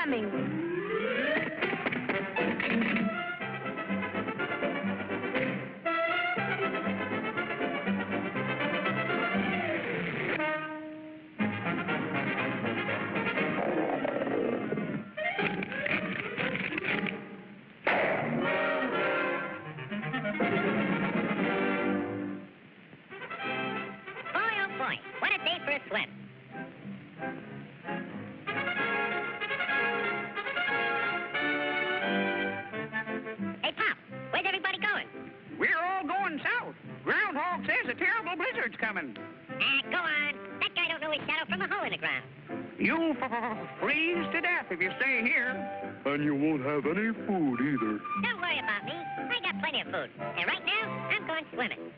coming. Groundhog says a terrible blizzard's coming. Go on. That guy don't know his shadow from a hole in the ground. You'll freeze to death if you stay here. And you won't have any food either. Don't worry about me. I got plenty of food. And right now, I'm going swimming.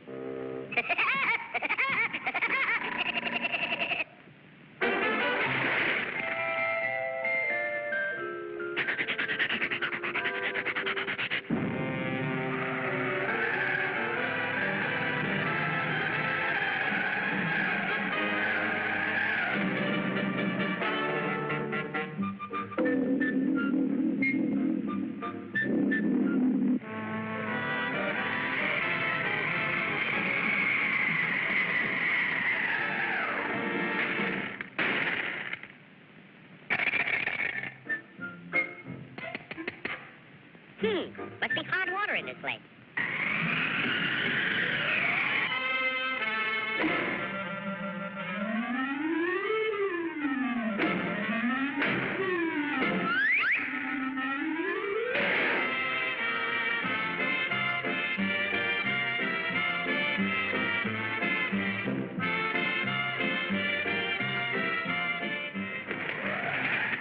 Must be hard water in this lake.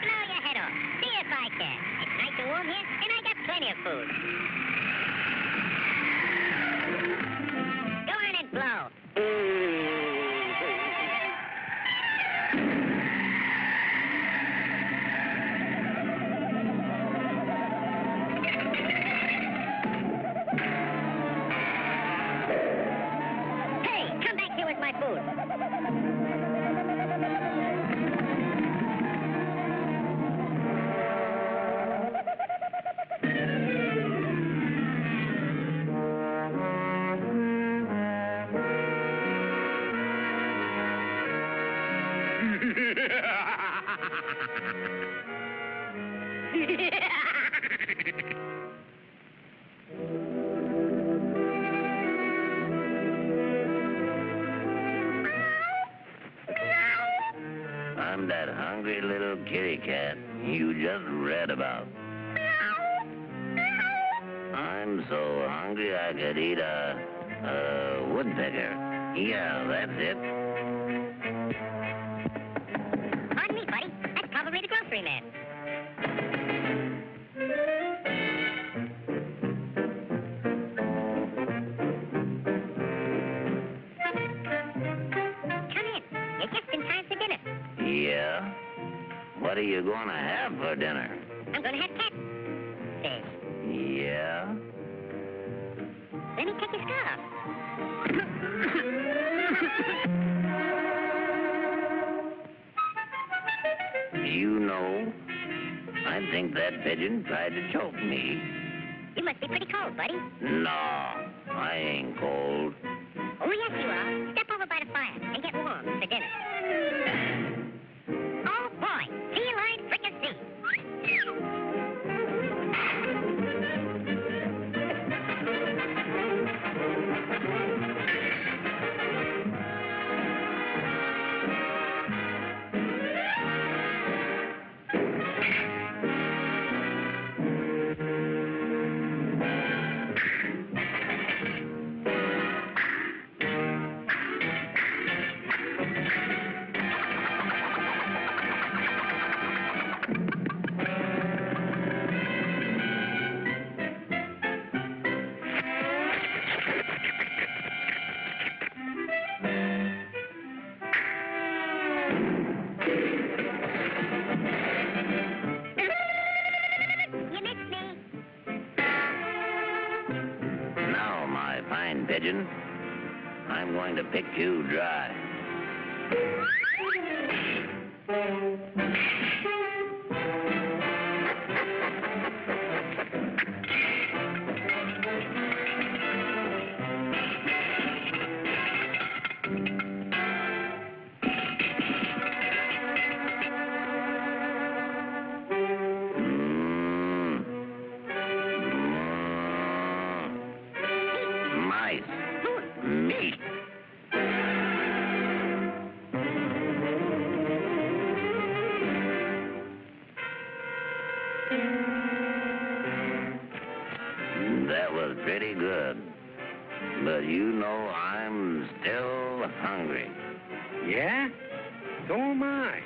Blow your head off. See if I can. It's nice and warm here, and I got plenty of food. Go on and blow. Hey, come back here with my food. I'm that hungry little kitty cat you just read about. I'm so hungry I could eat a woodpecker. Yeah, that's it. Pardon me, buddy. That's probably the grocery man. Come in. You're just in time for dinner. Yeah? What are you going to have for dinner? I'm going to have catfish. Yeah? Let me take your scarf off. You know, I think that pigeon tried to choke me. You must be pretty cold, buddy. No, I ain't cold. Oh, yes, you are. Step over by the fire and get warm for dinner. Oh, boy. Feline fricassee. Pigeon, I'm going to pick you dry. Yeah? So am I.